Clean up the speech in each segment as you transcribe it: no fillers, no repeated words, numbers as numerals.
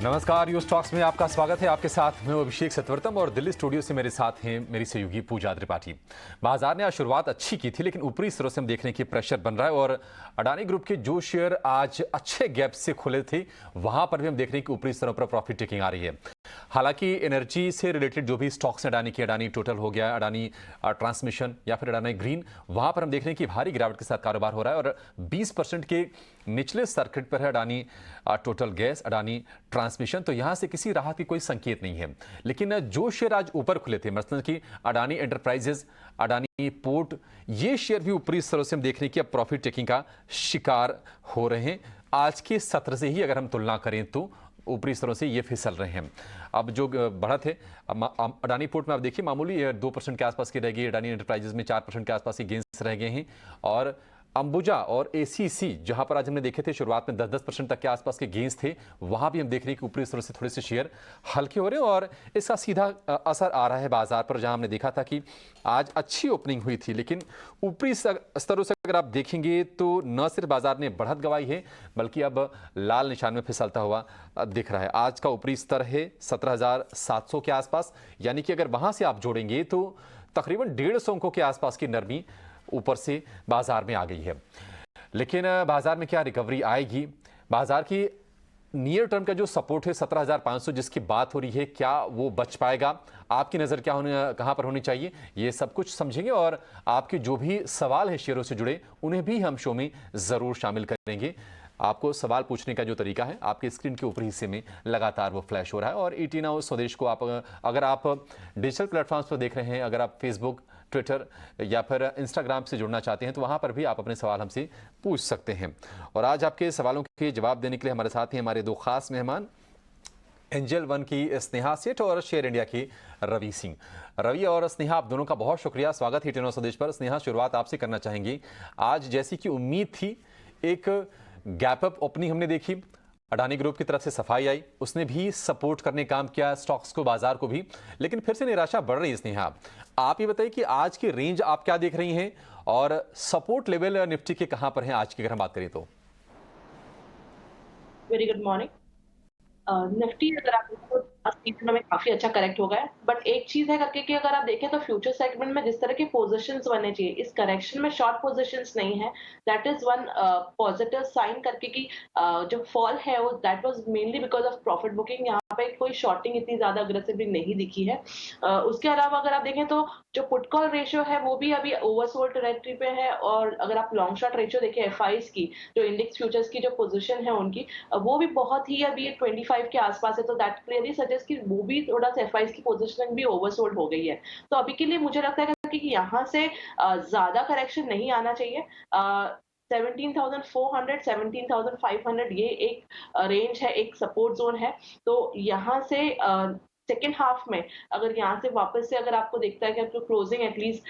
नमस्कार, you stocks में आपका स्वागत है। आपके साथ मैं अभिषेक सतवर्तम और दिल्ली स्टूडियो से मेरे साथ हैं मेरी सहयोगी पूजा त्रिपाठी। बाजार ने आज शुरुआत अच्छी की थी, लेकिन ऊपरी स्तरों से हम देखने की प्रेशर बन रहा है और अडानी ग्रुप के जो शेयर आज अच्छे गैप से खुले थे, वहां पर भी हम देख रहे हैं कि ऊपरी स्तरों पर प्रॉफिट टेकिंग आ रही है। हालांकि एनर्जी से रिलेटेड जो भी स्टॉक्स हैं अडानी की, अडानी टोटल हो गया, अडानी ट्रांसमिशन या फिर अडानी ग्रीन, वहां पर हम देख रहे हैं कि भारी गिरावट के साथ कारोबार हो रहा है और 20% के निचले सर्किट पर है Adani total gas, Adani transmission. तो यहां से किसी राहत की कोई संकेत नहीं है। लेकिन जो शेयर आज ऊपर खुले थे, मतलब कि अडानी एंटरप्राइजेस, अडानी पोर्ट, ये शेयर भी ऊपरी स्तरों से हम देख रहे हैं कि अब प्रॉफिट टेकिंग का शिकार हो रहे हैं। आज के सत्र से ही अगर हम तुलना करें तो ऊपरी स्तरों से ये फिसल रहे हैं। अब जो बढ़त है अडानी पोर्ट में आप देखिए मामूली 2% के आसपास की रह गई, अडानी एंटरप्राइजेस में 4% के आसपास के गेंस रह गए हैं और अंबुजा और एसीसी जहां पर आज हमने देखे थे शुरुआत में 10% तक के आसपास के गेंस थे, वहां भी हम देख रहे हैं कि ऊपरी स्तरों से थोड़े से शेयर हल्के हो रहे हैं और इसका सीधा असर आ रहा है बाजार पर। जहां हमने देखा था कि आज अच्छी ओपनिंग हुई थी, लेकिन ऊपरी स्तरों से अगर आप देखेंगे तो न सिर्फ बाजार ने बढ़त गवाई है, बल्कि अब लाल निशान में फिसलता हुआ दिख रहा है। आज का ऊपरी स्तर है 17,700 के आसपास, यानी कि अगर वहां से आप जोड़ेंगे तो तकरीबन 150 अंकों के आसपास की नरमी ऊपर से बाजार में आ गई है। लेकिन बाजार में क्या रिकवरी आएगी? बाजार की नियर टर्म का जो सपोर्ट है 17,500 जिसकी बात हो रही है, क्या वो बच पाएगा? आपकी नज़र कहां पर होनी चाहिए, ये सब कुछ समझेंगे और आपके जो भी सवाल है शेयरों से जुड़े, उन्हें भी हम शो में ज़रूर शामिल करेंगे। आपको सवाल पूछने का जो तरीका है आपके स्क्रीन के ऊपरी हिस्से में लगातार वो फ्लैश हो रहा है और ET नाउ स्वदेश को आप अगर आप डिजिटल प्लेटफॉर्म्स पर देख रहे हैं, अगर आप फेसबुक, ट्विटर या फिर इंस्टाग्राम से जुड़ना चाहते हैं तो वहां पर भी आप अपने सवाल हमसे पूछ सकते हैं। और आज आपके सवालों के जवाब देने के लिए हमारे साथ हैं हमारे दो खास मेहमान, एंजल वन की स्नेहा सेठ और शेयर इंडिया की रवि सिंह। रवि और स्नेहा, आप दोनों का बहुत शुक्रिया, स्वागत है ET नाउ स्वदेश पर। स्नेहा, शुरुआत आपसे करना चाहेंगे। आज जैसी कि उम्मीद थी, एक गैप अप ओपनिंग हमने देखी, अडानी ग्रुप की तरफ से सफाई आई, उसने भी सपोर्ट करने काम किया स्टॉक्स को, बाजार को भी, लेकिन फिर से निराशा बढ़ रही है। स्नेहा, आप ये बताइए कि आज की रेंज आप क्या देख रही हैं और सपोर्ट लेवल निफ्टी के कहां पर हैं आज की अगर हम बात करें तो? Very good morning. निफ्टी अगर आप देखो सीजन में काफी अच्छा करेक्ट हो गया है, बट एक चीज है करके कि अगर आप देखें तो फ्यूचर सेगमेंट में जिस तरह के पोजीशंस बनने चाहिए, इस करेक्शन में शॉर्ट पोजीशंस नहीं है। That is one positive sign करके कि जो फॉल है वो that was mainly because of profit booking. यहाँ पे कोई शॉर्टिंग इतनी ज्यादा अग्रेसिवली नहीं दिखी है। उसके अलावा अगर आप देखें तो जो पुट कॉल रेशियो है वो भी अभी ओवरसोल्ड टेरिटरी पे है और अगर आप लॉन्ग शॉर्ट रेशियो देखें एफआईज की, जो इंडेक्स फ्यूचर्स की जो पोजीशन है उनकी, वो भी बहुत ही अभी 25 के आसपास है। तो दैट क्लियरली सजेस्ट कि वो भी थोड़ा सा एफआईज की पोजीशनिंग भी ओवरसोल्ड हो गई है। तो अभी के लिए मुझे लगता है कि यहाँ से ज्यादा करेक्शन नहीं आना चाहिए। 17,400 17,500 ये एक रेंज है, एक सपोर्ट जोन है। तो यहाँ से सेकेंड हाफ में अगर यहाँ से वापस से अगर आपको दिखता है कि आपको क्लोजिंग एटलीस्ट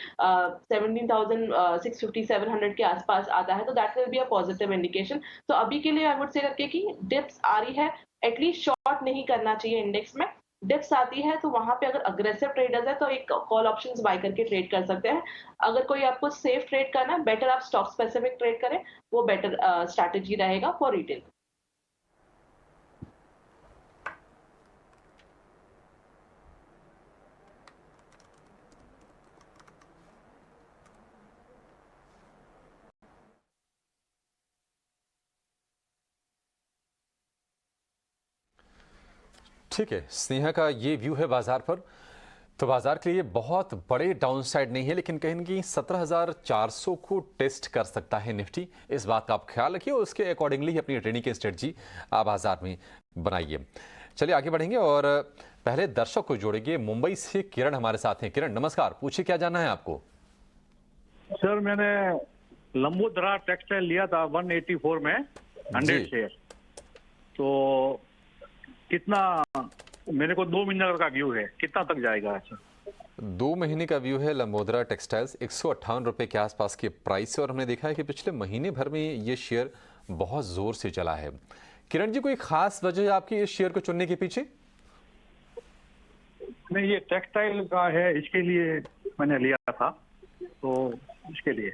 17,650 700 के आसपास आता है तो that will be a positive indication. तो अभी के लिए आई वुड से करके कि डिप्स आ रही है, एटलीस्ट शॉर्ट नहीं करना चाहिए इंडेक्स में। डिप्स आती है तो वहां पे अगर अग्रेसिव ट्रेडर्स है तो एक कॉल ऑप्शंस बाय करके ट्रेड कर सकते हैं। अगर कोई आपको सेफ ट्रेड करना है, बेटर आप स्टॉक स्पेसिफिक ट्रेड करें, वो बेटर स्ट्रैटेजी रहेगा फॉर रिटेल। ठीक है, स्नेहा का ये व्यू है बाजार पर। तो बाजार के लिए बहुत बड़े डाउनसाइड नहीं है, लेकिन कहीं ना कहीं 17,400 को टेस्ट कर सकता है निफ्टी। इस बात का आप ख्याल रखिए और उसके अकॉर्डिंगली ही अपनी ट्रेडिंग की स्ट्रेटजी बाजार में बनाइए। चलिए आगे बढ़ेंगे और पहले दर्शक को जोड़ेंगे। मुंबई से किरण हमारे साथ हैं। किरण, नमस्कार, पूछिए क्या जानना है आपको? सर, मैंने लंबोदरा टेक्सटाइल लिया था 184 में 100 शेयर। तो कितना, मेरे को 2 महीने का व्यू है, कितना तक जाएगा सर? 2 महीने का व्यू है लंबोदरा टेक्सटाइल्स, 158 रुपए के आसपास के प्राइस है और हमने देखा है कि पिछले महीने भर में ये शेयर बहुत जोर से चला है। किरण जी, कोई खास वजह है आपकी इस शेयर को चुनने के पीछे? नहीं, ये टेक्सटाइल का है, इसके लिए मैंने लिया था, तो इसके लिए।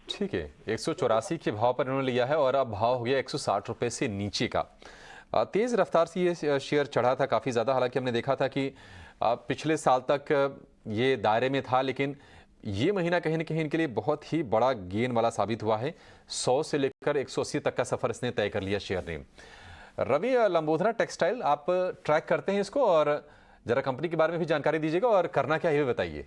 ठीक है, 184 के भाव पर इन्होंने लिया है और अब भाव हो गया 160 रुपए से नीचे का। तेज़ रफ्तार से ये शेयर चढ़ा था काफ़ी ज़्यादा। हालांकि हमने देखा था कि पिछले साल तक ये दायरे में था, लेकिन ये महीना कहीं न कहीं इनके लिए बहुत ही बड़ा गेन वाला साबित हुआ है। 100 से लेकर 180 तक का सफ़र इसने तय कर लिया शेयर ने। रवि, लंबोदरा टेक्सटाइल आप ट्रैक करते हैं इसको, और ज़रा कंपनी के बारे में भी जानकारी दीजिएगा और करना क्या है ये बताइए।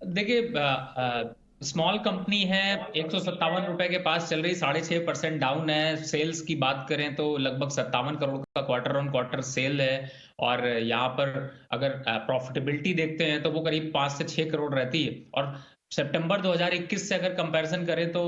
देखिए, स्मॉल कंपनी है, 157 रुपए के पास चल रही, 6.5% डाउन है। सेल्स की बात करें तो लगभग 57 करोड़ का क्वार्टर ऑन क्वार्टर सेल है, और यहाँ पर अगर प्रॉफिटेबिलिटी देखते हैं तो वो करीब 5 से 6 करोड़ रहती है। और सितंबर 2021 से अगर कंपैरिजन करें तो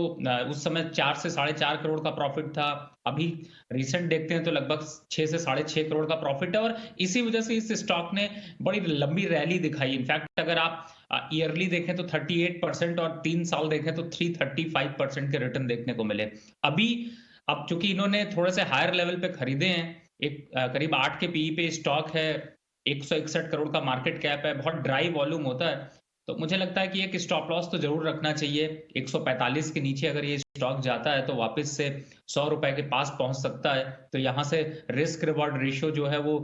उस समय 4 से 4.5 करोड़ का प्रॉफिट था। अभी रिसेंट देखते हैं तो लगभग 6 से 6.5 करोड़ का प्रॉफिट है, और इसी वजह से इस स्टॉक ने बड़ी लंबी रैली दिखाई। इनफैक्ट अगर आप ईयरली देखें तो 38% और 3 साल देखें तो 335% के रिटर्न देखने को मिले। अब चूंकि इन्होंने थोड़े से हायर लेवल पे खरीदे हैं, एक करीब 8 के पीई पे स्टॉक है, 161 करोड़ का मार्केट कैप है, बहुत ड्राई वॉल्यूम होता है, तो मुझे लगता है कि एक स्टॉप लॉस तो जरूर रखना चाहिए। 145 के नीचे अगर ये स्टॉक जाता है तो वापस से 100 रुपए के पास पहुंच सकता है, तो यहाँ से रिस्क रिवॉर्ड रेशियो जो है वो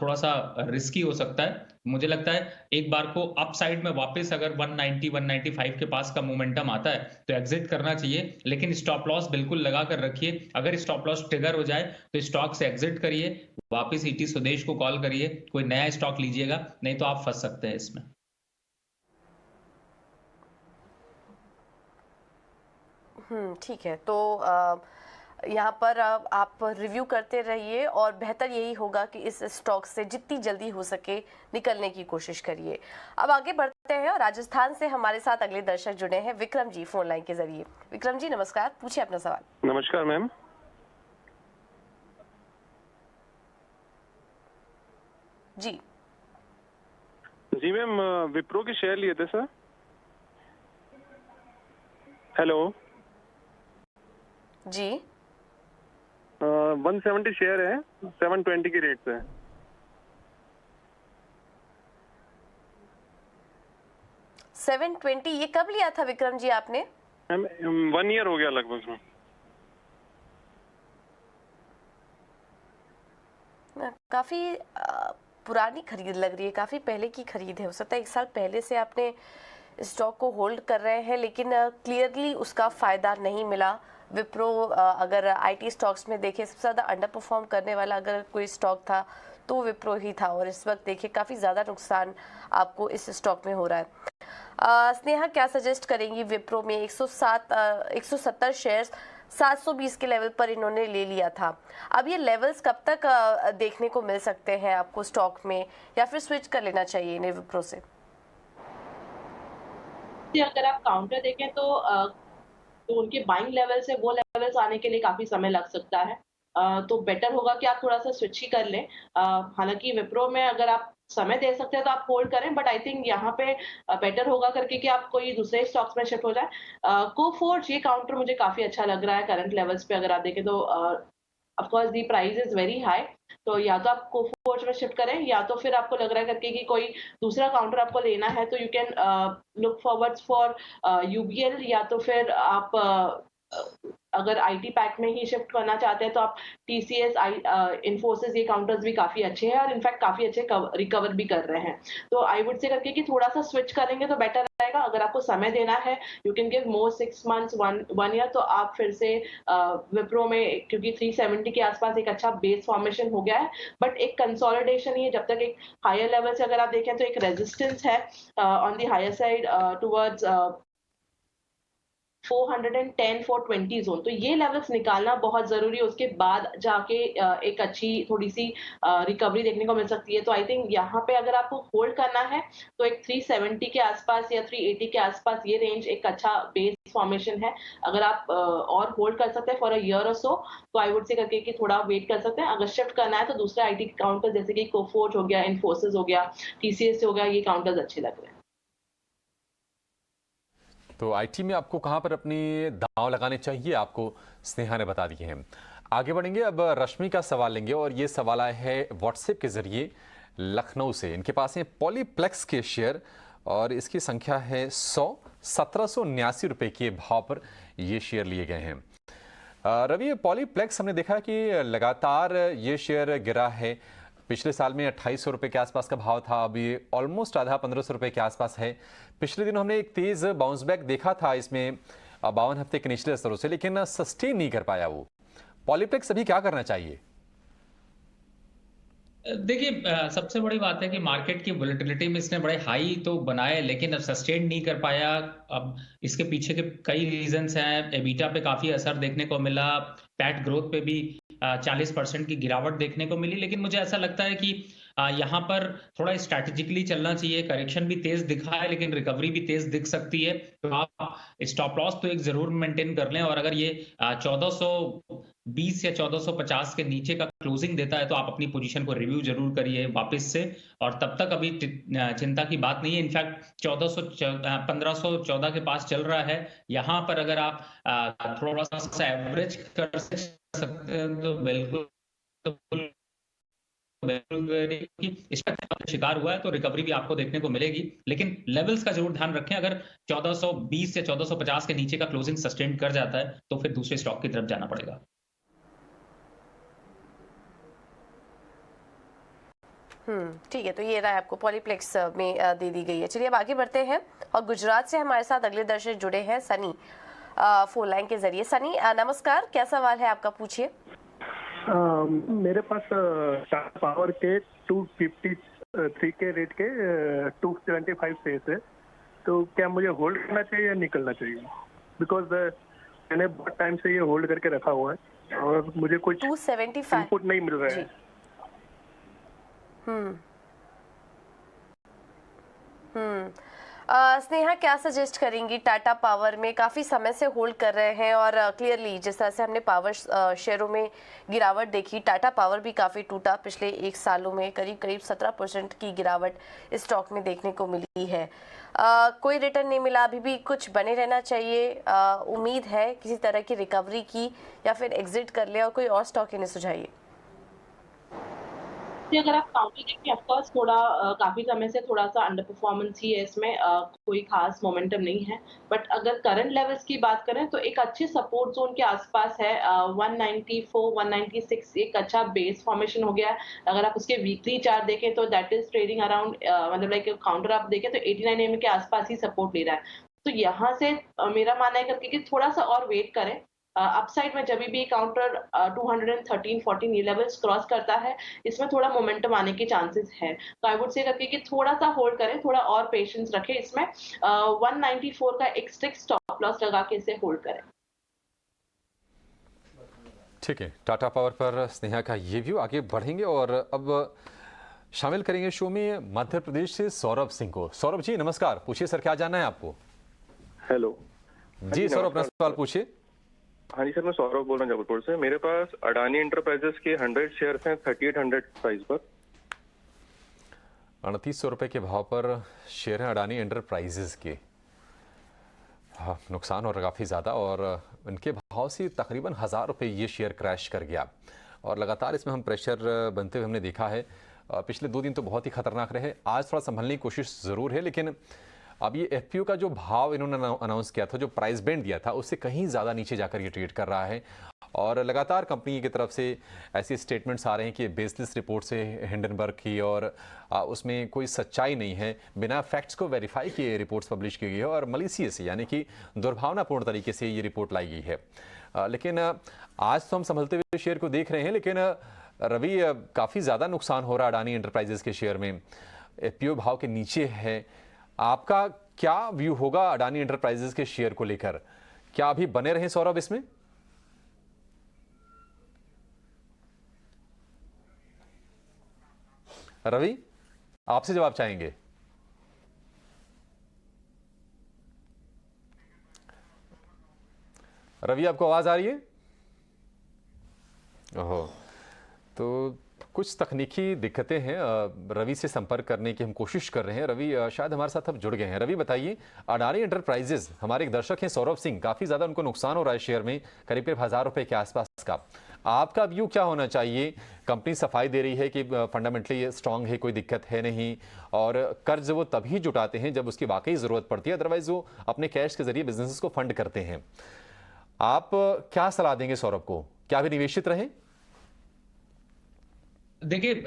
थोड़ा सा रिस्की हो सकता है। मुझे लगता है एक बार को अपसाइड में वापस अगर 190 195 के पास का मोमेंटम आता है तो एग्जिट करना चाहिए, लेकिन स्टॉप लॉस बिल्कुल लगा कर रखिए। अगर स्टॉप लॉस ट्रिगर हो जाए तो स्टॉक से एग्जिट करिए, वापस ईटी स्वदेश को कॉल करिए, कोई नया स्टॉक लीजिएगा, नहीं तो आप फंस सकते हैं इसमें। ठीक है। तो यहाँ पर आप रिव्यू करते रहिए, और बेहतर यही होगा कि इस स्टॉक से जितनी जल्दी हो सके निकलने की कोशिश करिए। अब आगे बढ़ते हैं, और राजस्थान से हमारे साथ अगले दर्शक जुड़े हैं, विक्रम जी फोन लाइन के जरिए। विक्रम जी नमस्कार, पूछिए अपना सवाल। नमस्कार मैम। जी जी मैम, विप्रो के शेयर लिए थे सर। हेलो जी। 170 शेयर है, 720 की रेट पे है। 720, ये कब लिया था विक्रम जी आपने? मैम 1 ईयर हो गया लगभग। काफी पुरानी खरीद लग रही है, काफी पहले की खरीद है। हो सकता है 1 साल पहले से आपने स्टॉक को होल्ड कर रहे हैं, लेकिन क्लियरली उसका फायदा नहीं मिला। विप्रो अगर आईटी स्टॉक्स में देखें सबसे ज़्यादा अंडर परफॉर्म करने वाला अगर कोई स्टॉक था तो विप्रो ही था, और इस वक्त देखिए काफ़ी ज़्यादा नुकसान आपको इस स्टॉक में हो रहा है। स्नेहा क्या सजेस्ट करेंगी? विप्रो में 170 शेयर्स 720 के लेवल पर इन्होंने ले लिया था। अब ये लेवल्स कब तक देखने को मिल सकते हैं आपको स्टॉक में, या फिर स्विच कर लेना चाहिए इन्हें विप्रो से? अगर आप काउंटर देखें तो उनके बाइंग लेवल से वो लेवल्स आने के लिए काफी समय लग सकता है, तो बेटर होगा कि आप थोड़ा सा स्विच ही कर लें। हालांकि विप्रो में अगर आप समय दे सकते हैं तो आप होल्ड करें, बट आई थिंक यहाँ पे बेटर होगा करके कि आप कोई दूसरे स्टॉक्स में शिफ्ट हो जाए। कोफोर्ज ये काउंटर मुझे काफी अच्छा लग रहा है करंट लेवल्स पे। अगर आप देखें तो of course the price is very high, तो या तो आप कोफोर्ज में शिफ्ट करें, या तो फिर आपको लग रहा है करके कि कोई दूसरा काउंटर आपको लेना है तो you can look forwards for UBL, या तो फिर आप अगर आईटी पैक में ही शिफ्ट करना चाहते हैं तो आप टीसीएस, इन्फोसिस, ये काउंटर्स भी काफी अच्छे हैं और इनफैक्ट काफी अच्छे रिकवर भी कर रहे हैं। तो आई वुड से करके कि थोड़ा सा स्विच करेंगे तो बेटर रहेगा। अगर आपको समय देना है, you can give more 6 months, 1 year, तो आप फिर से विप्रो में, क्योंकि 370 के आसपास एक अच्छा बेस फॉर्मेशन हो गया है, बट एक कंसोलिडेशन ही है। जब तक एक हायर लेवल से अगर आप देखें तो एक रेजिस्टेंस है on the higher side towards 410 420 zone, तो ये लेवल्स निकालना बहुत जरूरी है। उसके बाद जाके एक अच्छी थोड़ी सी रिकवरी देखने को मिल सकती है। तो आई थिंक यहाँ पे अगर आपको होल्ड करना है तो एक 370 के आसपास या 380 के आसपास ये रेंज एक अच्छा बेस फॉर्मेशन है। अगर आप और होल्ड कर सकते हैं फॉर अ ईयर और सो, तो आई वुड से करके कि थोड़ा वेट कर सकते हैं। अगर शिफ्ट करना है तो दूसरे आईटी काउंटर जैसे कि कोफोर्ज हो गया, इन्फोसिस हो गया, टीसीएस हो गया, ये काउंटर्स अच्छे लग रहे हैं। तो आईटी में आपको कहां पर अपनी दांव लगाने चाहिए, आपको स्नेहा ने बता दिए हैं। आगे बढ़ेंगे, अब रश्मि का सवाल लेंगे, और ये सवाल आया है व्हाट्सएप के जरिए लखनऊ से। इनके पास है पॉलीप्लेक्स के शेयर, और इसकी संख्या है 100। 1779 रुपए के भाव पर ये शेयर लिए गए हैं। रवि, पॉलीप्लेक्स हमने देखा कि लगातार ये शेयर गिरा है। पिछले साल में 2800 रुपये के आसपास का भाव था, अभी ऑलमोस्ट आधा 1500 रुपये के आसपास है। पिछले दिनों हमने एक तेज बाउंस बैक देखा था इसमें 52 हफ्ते के निचले स्तरों से, लेकिन सस्टेन नहीं कर पाया वो। पॉलीप्लेक्स अभी क्या करना चाहिए? देखिए, सबसे बड़ी बात है कि मार्केट की वोलेटिलिटी में इसने बड़े हाई तो बनाए, लेकिन अब सस्टेन नहीं कर पाया। अब इसके पीछे के कई रीजंस हैं। एबिटा पे काफी असर देखने को मिला, पैट ग्रोथ पे भी 40% की गिरावट देखने को मिली। लेकिन मुझे ऐसा लगता है कि यहाँ पर थोड़ा स्ट्रैटेजिकली चलना चाहिए। करेक्शन भी तेज दिखा है, लेकिन रिकवरी भी तेज दिख सकती है, तो आप स्टॉप लॉस तो एक जरूर मेंटेन कर लें। और अगर ये 1420 या 1450 के नीचे का क्लोजिंग देता है तो आप अपनी पोजीशन को रिव्यू जरूर करिए वापस से। और तब तक अभी चिंता की बात नहीं है। इनफैक्ट 1514 के पास चल रहा है। यहाँ पर अगर आप थोड़ा सा एवरेज कर सकते हैं तो बिल्कुल शिकार हुआ है तो रिकवरी भी आपको देखने को मिलेगी। लेकिन लेवल्स का जरूर ध्यान रखें। अगर 1420 या 1450 के नीचे का क्लोजिंग सस्टेन कर जाता है तो फिर दूसरे स्टॉक की तरफ जाना पड़ेगा। ठीक है, तो ये राय आपको पॉलीप्लेक्स में दे दी गई है। चलिए अब आगे बढ़ते हैं और गुजरात से हमारे साथ अगले दर्शक जुड़े हैं सनी फोन लाइन के जरिए। सनी नमस्कार, क्या सवाल है आपका, पूछिए। मेरे पास टाटा पावर के 253 के रेट के 275 शेयर्स है, तो क्या मुझे होल्ड करना चाहिए या निकलना चाहिए? बिकॉज मैंने बहुत टाइम से ये होल्ड करके रखा हुआ है और मुझे कुछ 275 इनपुट नहीं मिल रहा है। स्नेहा क्या सजेस्ट करेंगी? टाटा पावर में काफ़ी समय से होल्ड कर रहे हैं और क्लियरली जिस तरह से हमने पावर शेयरों में गिरावट देखी, टाटा पावर भी काफ़ी टूटा। पिछले 1 सालों में करीब करीब 17% की गिरावट इस स्टॉक में देखने को मिली है। कोई रिटर्न नहीं मिला, अभी भी कुछ बने रहना चाहिए? उम्मीद है किसी तरह की रिकवरी की या फिर एग्जिट कर ले? और कोई और स्टॉक इन्हें सुझाइए। अगर आप काउंटर देखें, ऑफकोर्स थोड़ा काफी समय से थोड़ा सा अंडर परफॉर्मेंस ही है इसमें, कोई खास मोमेंटम नहीं है। बट अगर करंट लेवल्स की बात करें तो एक अच्छे सपोर्ट जोन के आसपास है। 194 196 एक अच्छा बेस फॉर्मेशन हो गया है। अगर आप उसके वीकली चार्ट देखें तो दैट इज ट्रेडिंग अराउंड, मतलब लाइक काउंटर आप देखें तो 89 एमए के आसपास ही सपोर्ट ले रहा है। तो यहाँ से मेरा मानना है करके कि थोड़ा सा और वेट करें। अपसाइड में जब भी काउंटर 213-14 ये लेवल्स क्रॉस करता है, इसमें थोड़ा मोमेंटम आने के चांसेस है। तो आई वुड से करके कि थोड़ा सा होल्ड करें, थोड़ा और पेशेंस रखें इसमें। 194 का एक स्ट्रिक्ट स्टॉप लॉस लगा के इसे होल्ड करें। ठीक है, टाटा पावर पर स्नेहा का ये व्यू। आगे बढ़ेंगे और अब शामिल करेंगे शो में मध्य प्रदेश से सौरभ सिंह को। सौरभ जी नमस्कार, पूछिए सर, क्या जानना है आपको? हेलो जी सौरभ, अपना सवाल पूछिए। हाँ जी सर, मैं सौरभ बोल रहा हूँ जबलपुर से। मेरे पास अडानी एंटरप्राइजेस के 100 शेयर्स हैं 3800 प्राइस पर। 3800 रुपये के भाव पर शेयर हैं अडानी एंटरप्राइजेस के। हाँ, नुकसान हो रहा काफ़ी ज़्यादा और इनके भाव से तकरीबन 1000 रुपये ये शेयर क्रैश कर गया और लगातार इसमें हम प्रेशर बनते हुए हमने देखा है। पिछले 2 दिन तो बहुत ही खतरनाक रहे। आज थोड़ा संभलने की कोशिश ज़रूर है, लेकिन अब ये एफपीओ का जो भाव इन्होंने अनाउंस किया था, जो प्राइस बैंड दिया था, उससे कहीं ज़्यादा नीचे जाकर ये ट्रेड कर रहा है। और लगातार कंपनी की तरफ से ऐसे स्टेटमेंट्स आ रहे हैं कि बेसलेस रिपोर्ट से हिंडनबर्ग की और उसमें कोई सच्चाई नहीं है, बिना फैक्ट्स को वेरीफाई किए रिपोर्ट्स पब्लिश की गई है और मलिशियस यानी कि दुर्भावनापूर्ण तरीके से ये रिपोर्ट लाई गई है। लेकिन आज तो हम संभलते हुए शेयर को देख रहे हैं, लेकिन रवि काफ़ी ज़्यादा नुकसान हो रहा है अडानी एंटरप्राइजेस के शेयर में। एफपीओ भाव के नीचे है। आपका क्या व्यू होगा अडानी एंटरप्राइजेस के शेयर को लेकर? क्या अभी बने रहें सौरभ इसमें? रवि, आपसे जवाब चाहेंगे। रवि, आपको आवाज आ रही है? ओहो, तो कुछ तकनीकी दिक्कतें हैं। रवि से संपर्क करने की हम कोशिश कर रहे हैं। रवि शायद हमारे साथ अब जुड़ गए हैं। रवि बताइए, अडानी एंटरप्राइजेज, हमारे एक दर्शक हैं सौरभ सिंह, काफ़ी ज़्यादा उनको नुकसान हो रहा है शेयर में, करीब करीब 1000 रुपये के आसपास का। आपका व्यू क्या होना चाहिए? कंपनी सफाई दे रही है कि फंडामेंटली स्ट्रांग है, कोई दिक्कत है नहीं, और कर्ज वो तभी जुटाते हैं जब उसकी वाकई ज़रूरत पड़ती है, अदरवाइज वो अपने कैश के जरिए बिजनेसेस को फंड करते हैं। आप क्या सलाह देंगे सौरभ को, क्या भी निवेशित रहे? देखिए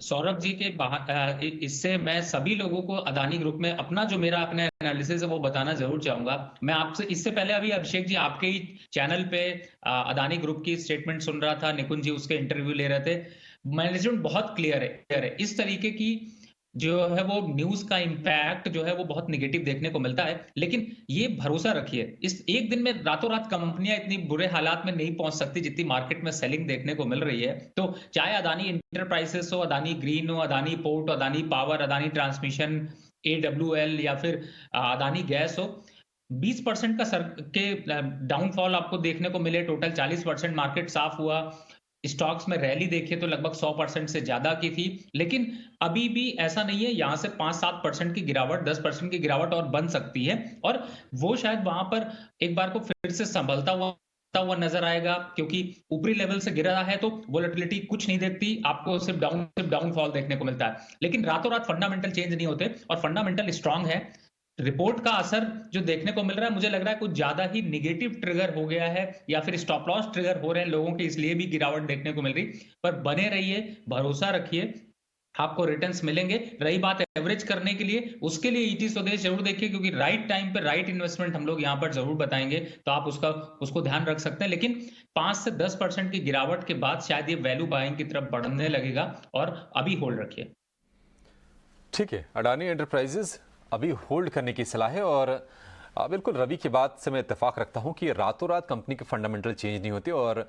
सौरभ जी के इससे मैं सभी लोगों को अदानी ग्रुप में अपना जो मेरा अपने एनालिसिस है वो बताना जरूर चाहूंगा। मैं आपसे इससे पहले अभी अभिषेक जी आपके ही चैनल पे अदानी ग्रुप की स्टेटमेंट सुन रहा था, निकुंज जी उसके इंटरव्यू ले रहे थे। मैनेजमेंट बहुत क्लियर है। इस तरीके की जो है वो न्यूज का इंपैक्ट जो है वो बहुत निगेटिव देखने को मिलता है, लेकिन ये भरोसा रखिए इस एक दिन में रातों रात कंपनियां इतनी बुरे हालात में नहीं पहुंच सकती जितनी मार्केट में सेलिंग देखने को मिल रही है। तो चाहे अदानी इंटरप्राइजेस हो, अदानी ग्रीन हो, Adani port, Adani power, Adani transmission, AWL या फिर अदानी गैस हो, 20% का सर के डाउनफॉल आपको देखने को मिले, टोटल 40% मार्केट साफ हुआ। स्टॉक्स में रैली देखिए तो लगभग 100% से ज्यादा की थी, लेकिन अभी भी ऐसा नहीं है, यहां से 5-7% की गिरावट, 10% की गिरावट और बन सकती है, और वो शायद वहां पर एक बार को फिर से संभलता हुआ नजर आएगा, क्योंकि ऊपरी लेवल से गिरा है तो वोलेटिलिटी कुछ नहीं देखती, आपको सिर्फ डाउनफॉल देखने को मिलता है। लेकिन रातों रात फंडामेंटल चेंज नहीं होते और फंडामेंटल स्ट्रांग है। रिपोर्ट का असर जो देखने को मिल रहा है, मुझे लग रहा है कुछ ज्यादा ही निगेटिव ट्रिगर हो गया है, या फिर स्टॉप लॉस ट्रिगर हो रहे हैं लोगों के, इसलिए भी गिरावट देखने को मिल रही। पर बने रहिए, भरोसा रखिए, आपको रिटर्न्स मिलेंगे। रही बात एवरेज करने के लिए, उसके लिए ईटी स्वदेश जरूर देखिए, क्योंकि राइट टाइम पे राइट इन्वेस्टमेंट हम लोग यहां पर जरूर बताएंगे, तो आप उसको ध्यान रख सकते हैं। लेकिन 5 से 10% की गिरावट के बाद शायद ये वैल्यू बाइंग की तरफ बढ़ने लगेगा, और अभी होल्ड रखिए। ठीक है, अडानी एंटरप्राइजेज अभी होल्ड करने की सलाह है। और बिल्कुल रवि की बात से मैं इत्तेफाक रखता हूं कि रातों रात कंपनी के फंडामेंटल चेंज नहीं होते, और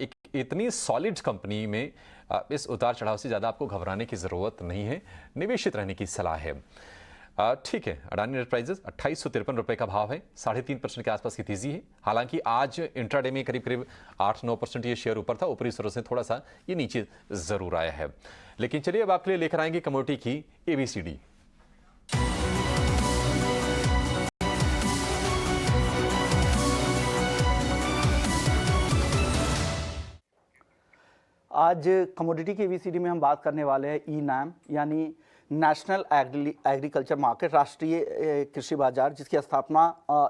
एक इतनी सॉलिड कंपनी में इस उतार चढ़ाव से ज़्यादा आपको घबराने की ज़रूरत नहीं है, निवेशित रहने की सलाह है। ठीक है, अडानी एंटरप्राइजेज 2853 रुपये का भाव है, 3.5% के आसपास की तेजी है। हालांकि आज इंट्राडे में करीब 8-9% ये शेयर ऊपर था, ऊपरी स्रोत से थोड़ा सा ये नीचे ज़रूर आया है। लेकिन चलिए अब आपके लिए लेकर आएंगे कमोडिटी की ABCD। आज कमोडिटी की ABCD में हम बात करने वाले हैं ई-नाम यानी नेशनल एग्रीकल्चर मार्केट, राष्ट्रीय कृषि बाजार, जिसकी स्थापना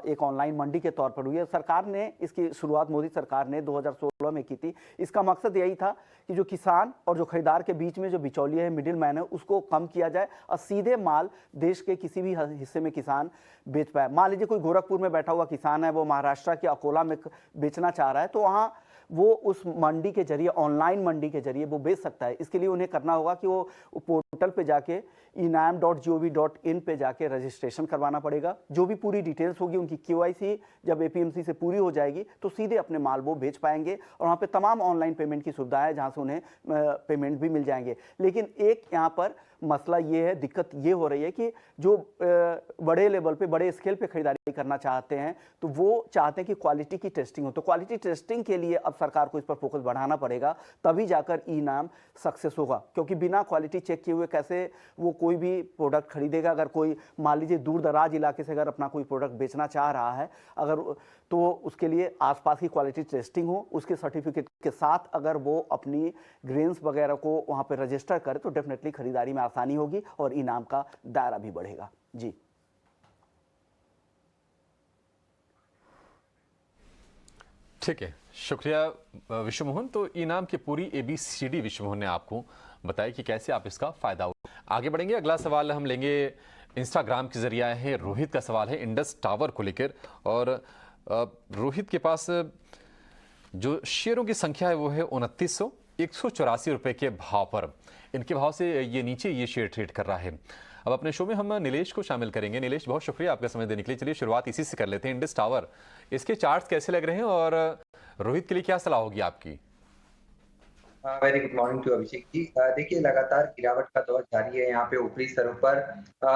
एक ऑनलाइन मंडी के तौर पर हुई है। सरकार ने इसकी शुरुआत, मोदी सरकार ने 2016 में की थी। इसका मकसद यही था कि जो किसान और जो खरीदार के बीच में जो बिचौलिए है, मिडिल मैन है, उसको कम किया जाए और सीधे माल देश के किसी भी हिस्से में किसान बेच पाए। मान लीजिए कोई गोरखपुर में बैठा हुआ किसान है, वो महाराष्ट्र के अकोला में बेचना चाह रहा है, तो वहाँ वो उस मंडी के जरिए, ऑनलाइन मंडी के जरिए वो बेच सकता है। इसके लिए उन्हें करना होगा कि वो पोर्टल पे जाके enam.gov.in पे जाके रजिस्ट्रेशन करवाना पड़ेगा। जो भी पूरी डिटेल्स होगी उनकी KYC जब APMC से पूरी हो जाएगी तो सीधे अपने माल वो बेच पाएंगे, और वहाँ पे तमाम ऑनलाइन पेमेंट की सुविधा है जहाँ से उन्हें पेमेंट भी मिल जाएंगे। लेकिन एक यहाँ पर मसला ये है, दिक्कत ये हो रही है कि जो बड़े लेवल पे, बड़े स्केल पे खरीदारी करना चाहते हैं तो वो चाहते हैं कि क्वालिटी की टेस्टिंग हो। तो क्वालिटी टेस्टिंग के लिए अब सरकार को इस पर फोकस बढ़ाना पड़ेगा, तभी जाकर ई-नाम सक्सेस होगा। क्योंकि बिना क्वालिटी चेक किए हुए कैसे वो कोई भी प्रोडक्ट खरीदेगा। अगर कोई मान लीजिए दूर दराज इलाके से अगर अपना कोई प्रोडक्ट बेचना चाह रहा है, अगर तो उसके लिए आसपास की क्वालिटी टेस्टिंग हो, उसके सर्टिफिकेट के साथ अगर वो अपनी ग्रेन्स वगैरह को वहाँ पे रजिस्टर करे तो डेफिनेटली खरीदारी में आसानी होगी और इनाम का दायरा भी बढ़ेगा। जी ठीक है, शुक्रिया विश्व मोहन। तो इनाम की पूरी ABCD विश्व मोहन ने आपको बताया कि कैसे आप इसका फायदा उठाएं। आगे बढ़ेंगे, अगला सवाल हम लेंगे इंस्टाग्राम के जरिए है। रोहित का सवाल है इंडस टावर को लेकर, और रोहित के पास जो शेयरों की संख्या है वो है 2900, 184 रुपये के भाव पर। इनके भाव से ये नीचे ये शेयर ट्रेड कर रहा है। अब अपने शो में हम नीलेश को शामिल करेंगे। नीलेश, बहुत शुक्रिया आपका समय देने के लिए। चलिए शुरुआत इसी से कर लेते हैं। इंडस टावर, इसके चार्ट्स कैसे लग रहे हैं और रोहित के लिए क्या सलाह होगी आपकी? Very good morning to Abhishek ji. देखिए लगातार गिरावट का दौर जारी है। यहाँ पे ऊपरी स्तरों पर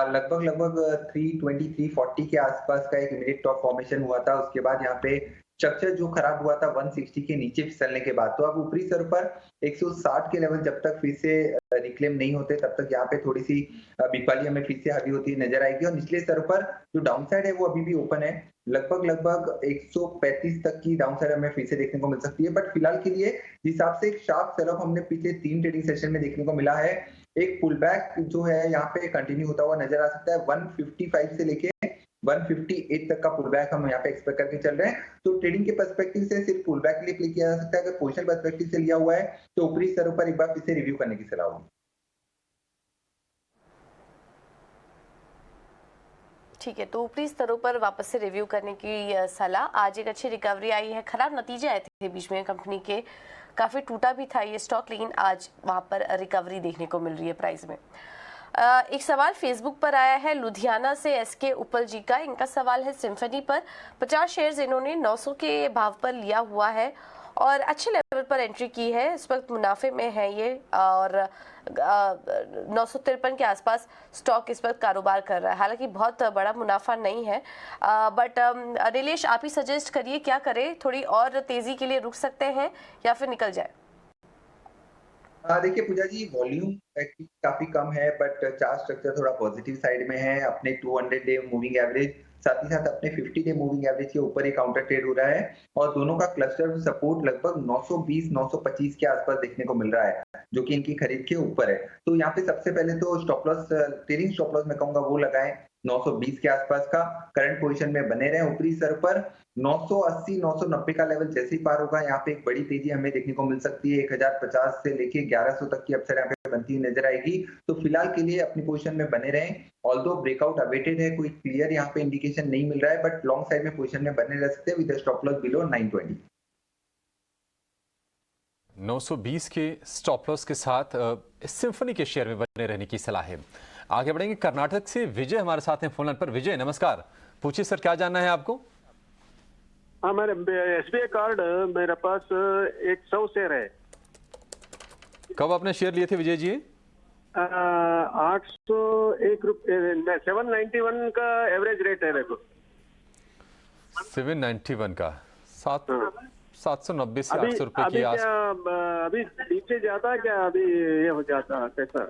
लगभग 320 340 के आसपास का एक इमीडिएट टॉप फॉर्मेशन हुआ था। उसके बाद यहाँ पे स्ट्रक्चर जो खराब हुआ था 160 के नीचे फिसलने के बाद, तो अब ऊपरी स्तर पर 160 के लेवल जब तक फिर से रिक्लेम नहीं होते तब तक यहाँ पे थोड़ी सी बिकवाली हमें फिर से हावी होती नजर आएगी। और निचले स्तर पर जो डाउन साइड है वो अभी भी ओपन है, लगभग 135 तक की डाउन साइड हमें फिर से देखने को मिल सकती है। बट फिलहाल के लिए जिस हिसाब से एक शार्प सेल ऑफ हमने पिछले 3 ट्रेडिंग सेशन में देखने को मिला है, एक पुल बैक जो है यहाँ पे कंटिन्यू होता हुआ नजर आ सकता है। 155 से लेके 158 तक का पुल बैक हम यहाँ पे एक्सपेक्ट करके चल रहे हैं। तो ट्रेडिंग के पर्सपेक्टिव से सिर्फ पुल बैक के लिए प्ले किया जा सकता है। अगर पोजिशन पर्सपेक्टिव से लिया हुआ है तो ऊपरी स्तरों पर एक बार फिर से रिव्यू करने की सलाह होगी। ठीक है, तो ऊपरी स्तरों पर वापस से रिव्यू करने की सलाह। आज एक अच्छी रिकवरी आई है, खराब नतीजे आए थे बीच में कंपनी के, काफ़ी टूटा भी था ये स्टॉक, लेकिन आज वहाँ पर रिकवरी देखने को मिल रही है प्राइस में। एक सवाल फेसबुक पर आया है लुधियाना से एसके उपल जी का। इनका सवाल है सिम्फनी पर 50 शेयर्स इन्होंने 900 के भाव पर लिया हुआ है और अच्छे लेवल पर एंट्री की है। इस वक्त मुनाफे में है ये और 953 के आसपास स्टॉक इस वक्त कारोबार कर रहा है। हालांकि बहुत बड़ा मुनाफा नहीं है, बट नीलेश आप ही सजेस्ट करिए क्या करें, थोड़ी और तेजी के लिए रुक सकते हैं या फिर निकल जाए? देखिए पूजा जी, वॉल्यूम काफी कम है बट चार्ट स्ट्रक्चर थोड़ा पॉजिटिव साइड में है। अपने 200 डे मूविंग एवरेज साथ ही साथ अपने 50 डे मूविंग एवरेज के ऊपर ही काउंटर ट्रेड हो रहा है और दोनों का क्लस्टर सपोर्ट लगभग 920-925 के आसपास देखने को मिल रहा है, जो कि इनकी खरीद के ऊपर है। तो यहाँ पे सबसे पहले तो stop loss, trading stop loss मैं कहूंगा वो लगाएं 920 के आसपास का। करंट पोजीशन में बने रहे। ऊपरी स्तर पर 980-990 का लेवल जैसे ही पार होगा यहाँ पे एक बड़ी तेजी हमें देखने को मिल सकती है। 1050 से लेके 1100 तक की अपसाइड यहाँ पे बनती हुई नजर आएगी। तो फिलहाल के लिए अपनी पोजीशन में बने रहें। ऑल्दो ब्रेकआउट अवेटेड है, कोई क्लियर यहाँ पे इंडिकेशन नहीं मिल रहा है, बट लॉन्ग साइड में पोजीशन में बने रह सकते हैं विद स्टॉप लॉस बिलो 920। 920 के स्टॉप लॉस के साथ सिम्फनी के शेयर में बने रहने की सलाह है। आगे बढ़ेंगे, कर्नाटक से विजय हमारे साथ हैं फोन लाइन पर। विजय नमस्कार, पूछिए सर क्या जानना है आपको? हाँ, मेरे SBI कार्ड मेरे पास 100 शेयर है। कब आपने शेयर लिए थे विजय जी? 801 रुपये, 791 का एवरेज रेट है देखो। 791 का 790 से 800 रुपए अभी की क्या अभी नीचे जाता क्या, अभी ये हो जाता कैसा?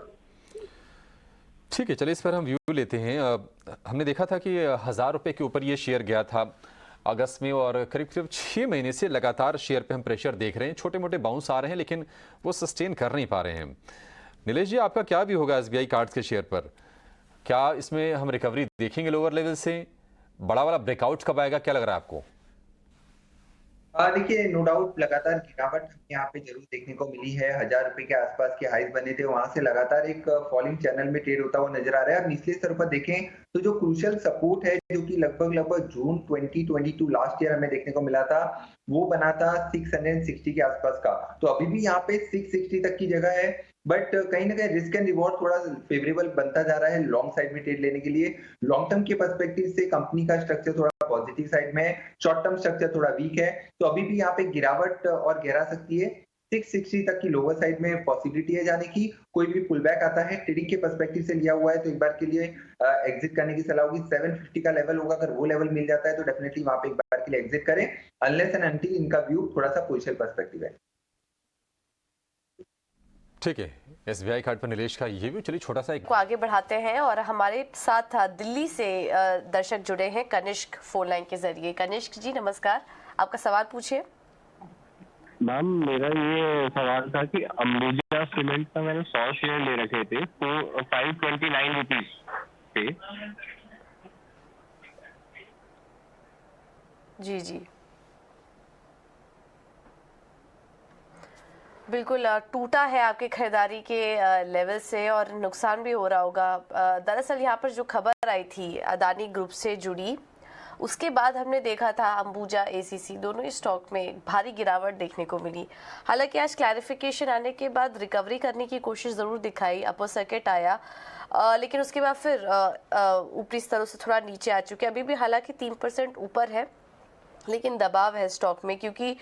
ठीक है, चलिए इस पर हम व्यू लेते हैं। हमने देखा था कि 1000 रुपए के ऊपर ये शेयर गया था अगस्त में और करीब करीब 6 महीने से लगातार शेयर पे हम प्रेशर देख रहे हैं। छोटे मोटे बाउंस आ रहे हैं लेकिन वो सस्टेन कर नहीं पा रहे हैं। नीलेश जी, आपका क्या भी होगा SBI कार्ड्स के शेयर पर? क्या इसमें हम रिकवरी देखेंगे लोअर लेवल से? बड़ा वाला ब्रेकआउट कब आएगा, क्या लग रहा है आपको? देखिए नो डाउट लगातार गिरावट हमें यहाँ पे जरूर देखने को मिली है। 1000 रुपए के आसपास के हाइज बने थे, वहां से लगातार एक फॉलिंग चैनल में ट्रेड होता हुआ नजर आ रहा है। अब निचले स्तर पर देखें तो जो क्रूशियल सपोर्ट है, जो कि लगभग जून 2022 लास्ट ईयर हमें देखने को मिला था, वो बना था 660 के आसपास का। तो अभी भी यहाँ पे 660 तक की जगह है, बट कहीं ना कहीं रिस्क एंड रिवॉर्ड थोड़ा फेवरेबल बनता जा रहा है लॉन्ग साइड में ट्रेड लेने के लिए। लॉन्ग टर्म के पर्सपेक्टिव से कंपनी का स्ट्रक्चर थोड़ा पॉजिटिव साइड में है, शॉर्ट टर्म स्ट्रक्चर थोड़ा वीक है। तो अभी भी यहाँ पे गिरावट और गहरा सकती है। 660 तक की लोअर साइड में पॉसिबिलिटी है जाने की। कोई भी पुल बैक आता है ट्रेडिंग के पर्सपेक्टिव से लिया हुआ है तो एक बार के लिए एग्जिट करने की सलाह होगी। 750 का लेवल होगा, अगर वो लेवल मिल जाता है तो डेफिनेटली वहां पे एक बार के लिए एग्जिट करें, अनलेस एंड अनटिल इनका व्यू थोड़ा सा पोजिशनल पर्सपेक्टिव है। ठीक है, SBI कार्ड पर नीलेश का ये भी। चलिए छोटा सा को आगे बढ़ाते हैं और हमारे साथ दिल्ली से दर्शक जुड़े हैं कनिष्क फोन लाइन के जरिए। कनिष्क जी नमस्कार, आपका सवाल पूछिए। मैम मेरा ये सवाल था कि अंबुजा सीमेंट का मैंने 100 शेयर ले रखे थे तो 529 रुपीज पे। जी जी बिल्कुल टूटा है आपके खरीदारी के लेवल से और नुकसान भी हो रहा होगा। दरअसल यहाँ पर जो खबर आई थी अदानी ग्रुप से जुड़ी, उसके बाद हमने देखा था अंबुजा ACC दोनों ही स्टॉक में भारी गिरावट देखने को मिली। हालांकि आज क्लैरिफिकेशन आने के बाद रिकवरी करने की कोशिश ज़रूर दिखाई, अपर सर्किट आया, लेकिन उसके बाद फिर ऊपरी स्तरों से थोड़ा नीचे आ चुके। अभी भी हालांकि 3% ऊपर है लेकिन दबाव है स्टॉक में, क्योंकि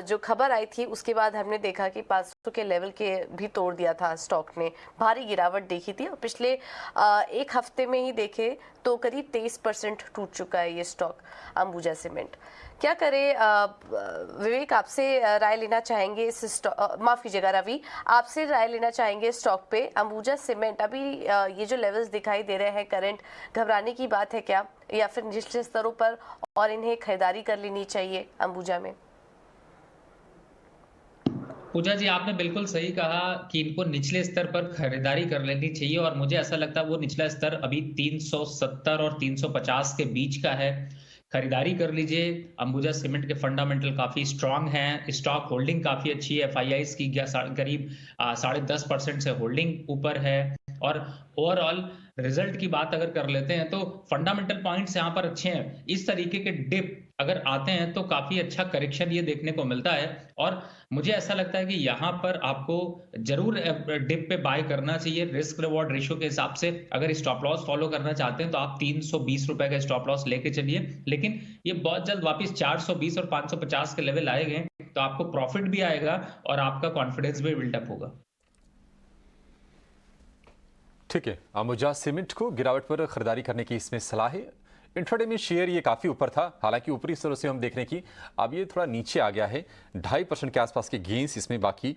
जो खबर आई थी उसके बाद हमने देखा कि 500 के लेवल के भी तोड़ दिया था स्टॉक ने, भारी गिरावट देखी थी और पिछले एक हफ्ते में ही देखे तो करीब 23% टूट चुका है ये स्टॉक अंबुजा सीमेंट। क्या करें विवेक, आपसे राय लेना चाहेंगे इस स्टॉक, माफ कीजिएगा रवि, आपसे राय लेना चाहेंगे स्टॉक पे अंबुजा सीमेंट। अभी ये जो लेवल्स दिखाई दे रहे हैं करंट, घबराने की बात है क्या या फिर निचले स्तरों पर और इन्हें खरीदारी कर लेनी चाहिए अंबुजा में? पूजा जी, आपने बिल्कुल सही कहा कि इनको निचले स्तर पर खरीदारी कर लेनी चाहिए और मुझे ऐसा लगता है वो निचला स्तर अभी 370 और 350 के बीच का है। खरीदारी कर लीजिए। अंबुजा सीमेंट के फंडामेंटल काफी स्ट्रांग हैं, स्टॉक होल्डिंग काफी अच्छी है, एफआईआईज की करीब 10.5% से होल्डिंग ऊपर है। और ओवरऑल रिजल्ट की बात अगर कर लेते हैं तो फंडामेंटल पॉइंट्स यहाँ पर अच्छे हैं। इस तरीके के डिप अगर आते हैं तो काफी अच्छा करेक्शन ये देखने को मिलता है और मुझे ऐसा लगता है कि यहाँ पर आपको जरूर डिप पे बाय करना चाहिए रिस्क रिवॉर्ड रेशियो के हिसाब से। अगर स्टॉप लॉस फॉलो करना चाहते हैं तो आप 320 रुपए का स्टॉप लॉस लेके चलिए, लेकिन ये बहुत जल्द वापस 420 और 550 के लेवल आएंगे तो आपको प्रॉफिट भी आएगा और आपका कॉन्फिडेंस भी बिल्डअप होगा। ठीक है, अंबुजा सीमेंट को गिरावट पर खरीदारी करने की इसमें सलाह है। इंट्राडे में शेयर ये काफ़ी ऊपर था, हालांकि ऊपरी स्तरों से हम देख रहे हैं कि अब ये थोड़ा नीचे आ गया है। 2.5% के आसपास के गेंस इसमें बाकी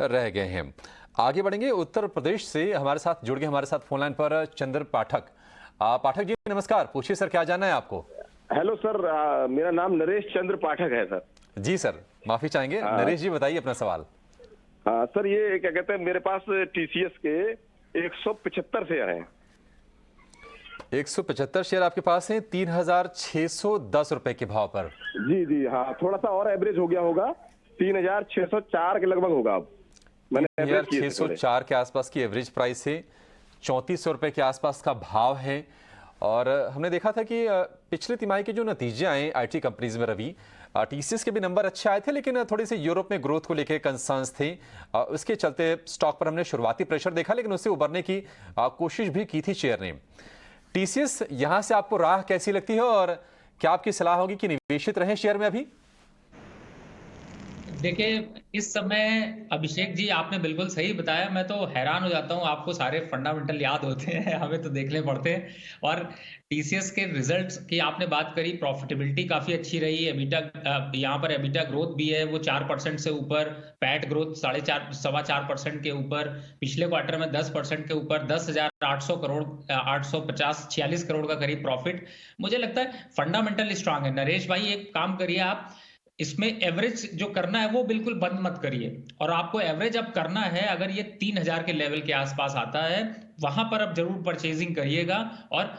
रह गए हैं। आगे बढ़ेंगे, उत्तर प्रदेश से हमारे साथ जुड़ गए हमारे साथ फोनलाइन पर चंद्र पाठक। पाठक जी नमस्कार, पूछिए सर क्या जानना है आपको। हेलो सर, मेरा नाम नरेश चंद्र पाठक है सर। जी सर, माफी चाहेंगे। नरेश जी बताइए अपना सवाल। सर ये क्या कहते हैं, मेरे पास टीसीएस के 175 शेयर हैं। 175 शेयर आपके पास हैं 3,610 रुपए के भाव पर। जी जी हाँ, थोड़ा सा और एवरेज हो गया होगा, 3,604 के लगभग होगा। अब मैंने 3,604 के आसपास की एवरेज प्राइस है, 3400 रुपए के आसपास का भाव है। और हमने देखा था कि पिछले तिमाही के जो नतीजे आए आईटी कंपनीज में, रवि टीसीएस के भी नंबर अच्छे आए थे, लेकिन थोड़ी सी यूरोप में ग्रोथ को लेकर कंसर्न्स थे। उसके चलते स्टॉक पर हमने शुरुआती प्रेशर देखा, लेकिन उससे उबरने की कोशिश भी की थी शेयर ने। टीसीएस यहां से आपको राह कैसी लगती है और क्या आपकी सलाह होगी कि निवेशित रहें शेयर में अभी? देखिए, इस समय अभिषेक जी आपने बिल्कुल सही बताया। मैं तो हैरान हो जाता हूँ, आपको सारे फंडामेंटल याद होते हैं, हमें तो देखने पड़ते हैं। और टीसीएस के रिजल्ट्स की आपने बात करी, प्रॉफिटेबिलिटी काफी अच्छी रही है। एबिटा यहाँ पर एबिटा ग्रोथ भी है वो 4% से ऊपर, पैट ग्रोथ 4.5% के ऊपर, पिछले क्वार्टर में 10% के ऊपर, 10,800 करोड़ 850-46 करोड़ का करीब प्रॉफिट। मुझे लगता है फंडामेंटल स्ट्रांग है। नरेश भाई एक काम करिए, आप इसमें एवरेज जो करना है वो बिल्कुल बंद मत करिए, और आपको एवरेज अब करना है अगर ये 3,000 के लेवल के आसपास आता है वहां पर अब जरूर परचेजिंग करिएगा। और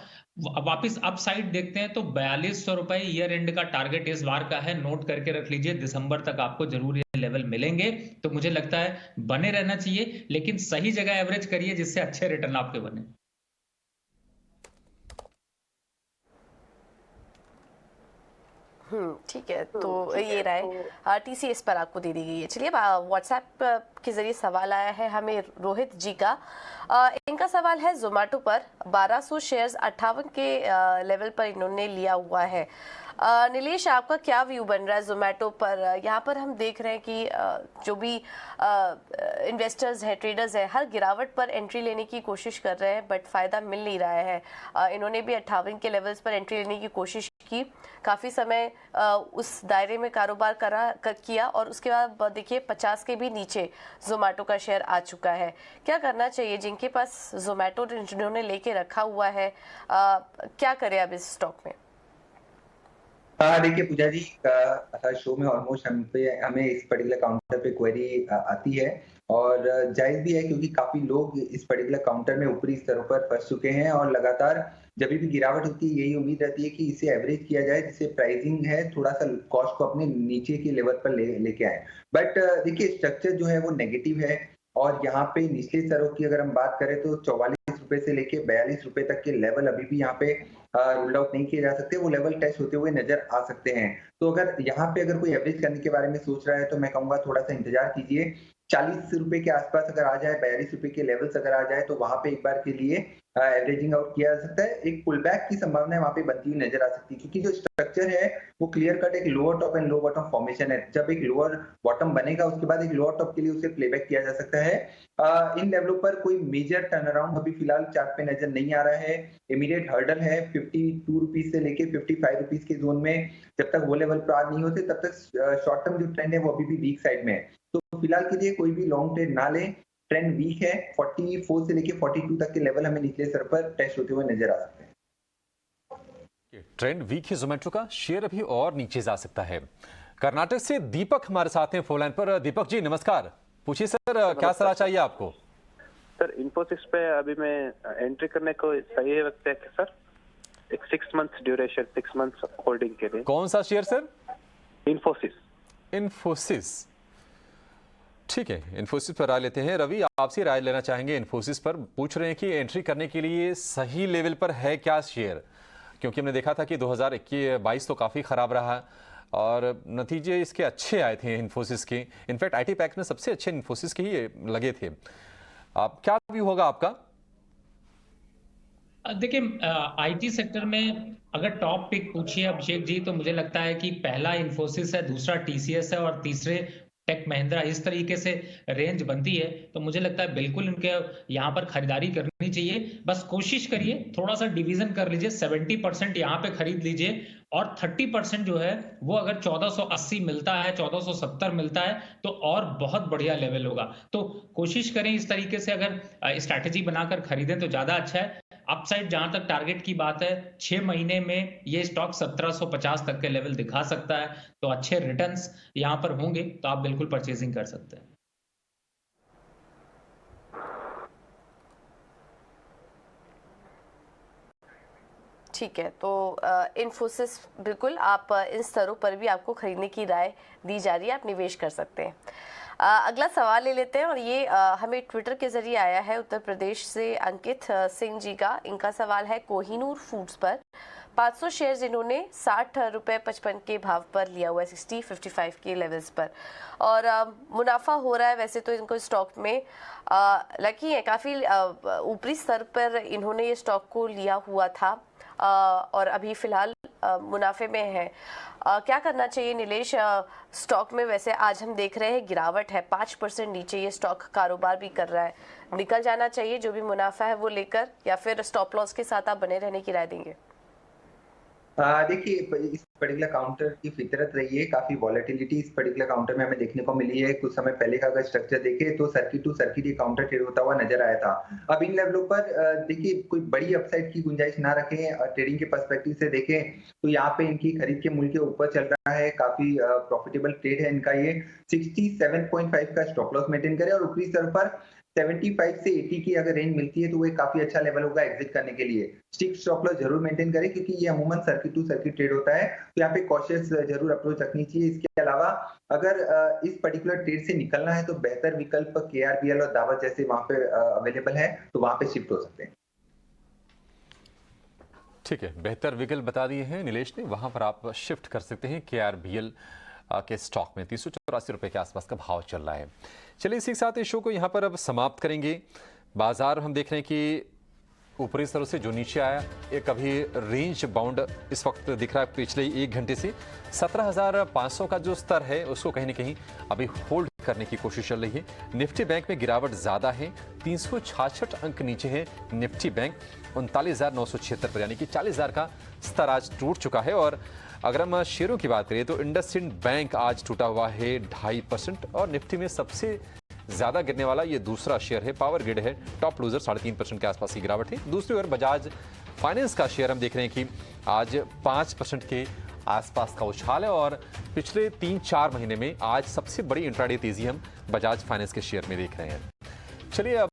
वापस अप साइड देखते हैं तो 4200 रुपए ईयर एंड का टारगेट इस बार का है, नोट करके रख लीजिए। दिसंबर तक आपको जरूर ये लेवल मिलेंगे, तो मुझे लगता है बने रहना चाहिए, लेकिन सही जगह एवरेज करिए जिससे अच्छे रिटर्न आपके बने। ठीक है, तो ये राय टीसीएस पर आपको दे दी गई है। चलिए व्हाट्सएप के जरिए सवाल आया है हमें रोहित जी का। इनका सवाल है जोमेटो पर 1200 शेयर्स 58 के लेवल पर इन्होंने लिया हुआ है। नीलेश, आपका क्या व्यू बन रहा है जोमेटो पर? यहाँ पर हम देख रहे हैं कि जो भी इन्वेस्टर्स हैं, ट्रेडर्स हैं, हर गिरावट पर एंट्री लेने की कोशिश कर रहे हैं, बट फ़ायदा मिल नहीं रहा है। इन्होंने भी 58 के लेवल्स पर एंट्री लेने की कोशिश की, काफ़ी समय उस दायरे में कारोबार किया और उसके बाद देखिए 50 के भी नीचे जोमेटो का शेयर आ चुका है। क्या करना चाहिए जिनके पास जोमेटो जिन्होंने लेके रखा हुआ है, क्या करें अब इस स्टॉक में? देखिए पूजा जी, हर शो में ऑलमोस्ट हमें इस पर्टिकुलर काउंटर पे क्वेरी आती है और जायज भी है, क्योंकि काफी लोग इस पर्टिकुलर काउंटर में ऊपरी स्तरों पर फंस चुके हैं और लगातार जब भी गिरावट होती है यही उम्मीद रहती है कि इसे एवरेज किया जाए, जिससे प्राइसिंग है थोड़ा सा कॉस्ट को अपने नीचे के लेवल पर लेके आए। बट देखिए स्ट्रक्चर जो है वो नेगेटिव है और यहाँ पे निचले स्तरों की अगर हम बात करें तो 44 रुपए से लेके 42 रुपए तक के लेवल अभी भी यहाँ पे रूल आउट नहीं किए जा सकते, वो लेवल टेस्ट होते हुए नजर आ सकते हैं। तो अगर यहाँ पे अगर कोई एवरेज करने के बारे में सोच रहा है तो मैं कहूंगा थोड़ा सा इंतजार कीजिए। 40 रुपए के आसपास अगर आ जाए, 42 रुपए के लेवल्स अगर आ जाए तो वहां पे एक बार के लिए एवरेजिंग आउट किया जा सकता है। एक पुल बैक की संभावना वहां पे बनती हुई नजर आ सकती है, क्योंकि जो स्ट्रक्चर है वो क्लियर कट एक lower top and low bottom formation है। जब एक लोअर बॉटम बनेगा उसके बाद एक लोअर टॉप के लिए उसे प्लेबैक किया जा सकता है। इन लेवलों पर कोई मेजर टर्न अराउंड अभी फिलहाल चार्ट पे नजर नहीं आ रहा है। इमीडिएट हर्डल है 52 रुपीज से लेके 55 रुपीज के जोन में, जब तक वो लेवल पार नहीं होते तब तक शॉर्ट टर्म जो ट्रेंड है वो अभी भी वीक साइड में है। तो फिलहाल के लिए कोई भी लॉन्ग ट्रेड ना ले, ट्रेंड वीक है। 44 से लेके 42 तक के लेवल हमें निचले स्तर पर टेस्ट होते हुए नजर आ सकते हैं। ट्रेंड वीक है जोमेटो का, शेयर अभी और नीचे जा सकता है। कर्नाटक से दीपक हमारे साथ हैं फोन लाइन पर। दीपक जी नमस्कार, पूछिए सर, क्या सलाह चाहिए आपको? सर इन्फोसिस पे अभी मैं एंट्री करने को सही है वक्त है क्या सर? एक 6 मंथ्स ड्यूरेशन, 6 मंथ्स होल्डिंग के लिए। कौन सा शेयर सर? इन्फोसिस। इन्फोसिस, ठीक है, इन्फोसिस पर राय लेते हैं। रवि, आपसे राय लेना चाहेंगे इन्फोसिस पर। पूछ रहे हैं कि एंट्री करने के लिए सही लेवल पर है क्या शेयर, क्योंकि हमने देखा था कि 2021-22 तो काफ़ी ख़राब रहा और नतीजे इसके अच्छे आए थे इन्फोसिस के। इनफैक्ट आईटी पैक्स में सबसे अच्छे इन्फोसिस के ही लगे थे। आप क्या व्यू होगा आपका? देखिए, आईटी सेक्टर में अगर टॉप पिक पूछिए अभिषेक जी, तो मुझे लगता है कि पहला इन्फोसिस है, दूसरा टीसीएस है और तीसरे टेक महिंद्रा। इस तरीके से रेंज बनती है, तो मुझे लगता है बिल्कुल इनके यहाँ पर खरीदारी करनी चाहिए। बस कोशिश करिए, थोड़ा सा डिवीजन कर लीजिए, 70% यहाँ पे खरीद लीजिए और 30% जो है वो अगर 1480 मिलता है, 1470 मिलता है तो और बहुत बढ़िया लेवल होगा। तो कोशिश करें इस तरीके से, अगर स्ट्रैटेजी बनाकर खरीदें तो ज्यादा अच्छा है। अपसाइड जहां तक टारगेट की बात है, 6 महीने में ये स्टॉक 1750 तक के लेवल दिखा सकता है, तो अच्छे रिटर्न्स यहां पर होंगे, तो आप बिल्कुल परचेजिंग कर सकते हैं। ठीक है, तो इन्फोसिस बिल्कुल आप इन स्तरों पर भी आपको खरीदने की राय दी जा रही है, आप निवेश कर सकते हैं। अगला सवाल ले लेते हैं और ये हमें ट्विटर के जरिए आया है उत्तर प्रदेश से अंकित सिंह जी का। इनका सवाल है कोहिनूर फूड्स पर 500 शेयर्स इन्होंने 60 रुपये 55 के भाव पर लिया हुआ है, 60-55 के लेवल्स पर, और मुनाफा हो रहा है। वैसे तो इनको स्टॉक में लकी है, काफ़ी ऊपरी स्तर पर इन्होंने ये स्टॉक को लिया हुआ था और अभी फिलहाल मुनाफे में है। क्या करना चाहिए नीलेश? स्टॉक में वैसे आज हम देख रहे हैं गिरावट है, 5% नीचे ये स्टॉक कारोबार भी कर रहा है। निकल जाना चाहिए जो भी मुनाफा है वो लेकर, या फिर स्टॉप लॉस के साथ आप बने रहने की राय देंगे? देखिए, इस पर्टिकुलर काउंटर की फितरत रही है, काफी वॉलेटिलिटी इस पर्टिकुलर काउंटर में हमें देखने को मिली है। कुछ समय पहले का अगर स्ट्रक्चर देखे तो सर्किट टू सर्किट ये काउंटर ट्रेड होता हुआ नजर आया था। अब इन लेवलों पर देखिए कोई बड़ी अपसाइड की गुंजाइश ना रखें, ट्रेडिंग के पर्सपेक्टिव से देखें तो यहाँ पे इनकी खरीद के मूल्य के ऊपर चल रहा है, काफी प्रॉफिटेबल ट्रेड है इनका। ये 67.5 का स्टॉप लॉस मेंटेन करे और ऊपरी स्तर पर 75 से 80 की अगर रेंज मिलती है तो वो एक काफी अच्छा लेवल होगा एग्जिट करने के लिए। स्टिक स्टॉप लॉस जरूर मेंटेन करें, क्योंकि ये अमूमन सर्किट टू सर्किट ट्रेड होता है, तो यहाँ पे कॉशियस जरूर अप्रोच रखनी चाहिए। इसके अलावा अगर इस पर्टिकुलर ट्रेड से निकलना है तो बेहतर विकल्प KRBL और दावत जैसे वहां पे अवेलेबल है, तो वहां पे शिफ्ट हो सकते हैं। ठीक है, बेहतर विकल्प बता दिए हैं नीलेश ने, वहां पर आप शिफ्ट कर सकते हैं। KRBL के स्टॉक में 384 रुपए के आसपास का भाव चल रहा है। चलिए इसी के साथ इस शो को यहाँ पर अब समाप्त करेंगे। बाजार हम देख रहे हैं कि ऊपरी स्तरों से जो नीचे आया, एक अभी रेंज बाउंड इस वक्त दिख रहा है। पिछले 1 घंटे से 17,500 का जो स्तर है उसको कहीं ना कहीं अभी होल्ड करने की कोशिश चल रही है। निफ्टी बैंक में गिरावट ज्यादा है, 366 अंक नीचे है निफ्टी बैंक 39,976 पर, यानी कि 40,000 का स्तर आज टूट चुका है। और अगर हम शेयरों की बात करें तो इंडसइंड बैंक आज टूटा हुआ है 2.5% और निफ्टी में सबसे ज्यादा गिरने वाला ये दूसरा शेयर है, पावर ग्रिड है, टॉप लूजर 3.5% के आसपास की गिरावट है। दूसरी ओर बजाज फाइनेंस का शेयर हम देख रहे हैं कि आज 5% के आसपास का उछाल है और पिछले 3-4 महीने में आज सबसे बड़ी इंट्राडे तेजी हम बजाज फाइनेंस के शेयर में देख रहे हैं। चलिए अब